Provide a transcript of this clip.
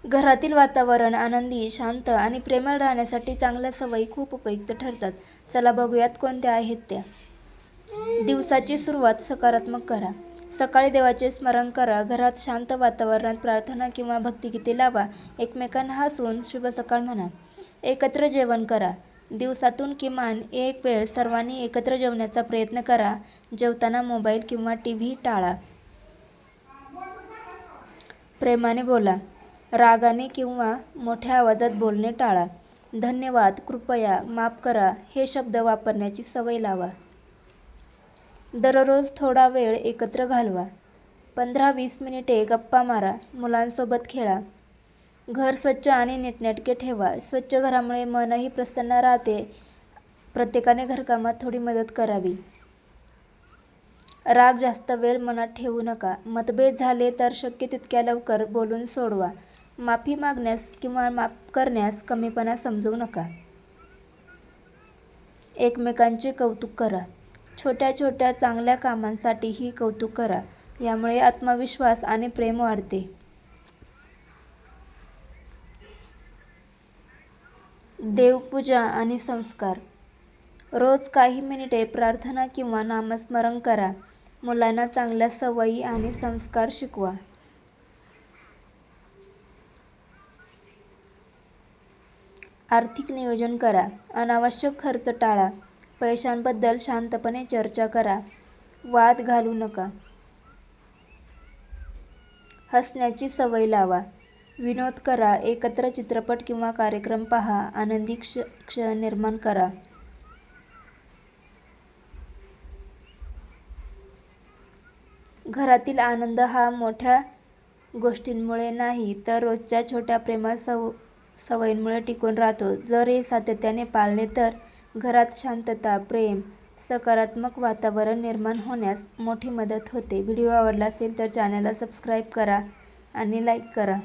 घरातील वातावरण आनंदी, शांत आणि प्रेमळ राहण्यासाठी चांगल्या सवयी खूप उपयुक्त ठरतात. चला बघूयात कोणत्या आहेत त्या. दिवसाची सुरुवात सकारात्मक करा. सकाळी देवाचे स्मरण करा. घरात शांत वातावरणात प्रार्थना किंवा भक्तिगीते लावा. एकमेकांना हसून शुभ सकाळ म्हणा. एकत्र जेवण करा. दिवसातून किमान एक वेळ सर्वांनी एकत्र जेवण्याचा प्रयत्न करा. जेवताना मोबाईल किंवा टीव्ही टाळा. प्रेमाने बोला. रागाने किंवा मोठ्या आवाजात बोलणे टाळा. धन्यवाद, कृपया, माफ करा हे शब्द वापरण्याची सवय लावा. दररोज थोडा वेळ एकत्र घालवा. 15-20 मिनिटे गप्पा मारा. मुलांसोबत खेळा. घर स्वच्छ आणि नीटनेटके ठेवा. स्वच्छ घरामुळे मनही प्रसन्न राहते. प्रत्येकाने घरकामात थोडी मदत करावी. राग जास्त वेळ मनात ठेवू नका. मतभेद झाले तर शक्य तितक्या लवकर बोलून सोडवा. माफी मागण्यास किंवा माफ करण्यास कमीपणा समजू नका. एकमेकांचे कौतुक करा. छोट्या छोट्या चांगल्या कामांसाठीही कौतुक करा. यामुळे आत्मविश्वास आणि प्रेम वाढते. देवपूजा आणि संस्कार. रोज काही मिनिटे प्रार्थना किंवा नामस्मरण करा. मुलांना चांगल्या सवयी आणि संस्कार शिकवा. आर्थिक नियोजन करा. अनावश्यक खर्च टाळा. पैशांबद्दल शांतपणे चर्चा करा. वाद घालू नका. हसण्याची सवय लावा. विनोद करा. एकत्र चित्रपट किंवा कार्यक्रम पहा. आनंदी क्षण निर्माण करा. घरातील आनंद हा मोठ्या गोष्टींमुळे नाही तर रोजच्या छोट्या प्रेमळ सवयींमुळे टिकून राहतो. जर हे सातत्याने पाळले तर घरात शांतता, प्रेम, सकारात्मक वातावरण निर्माण होण्यास मोठी मदत होते. व्हिडिओ आवडला असेल तर चॅनलला सबस्क्राईब करा आणि लाईक करा.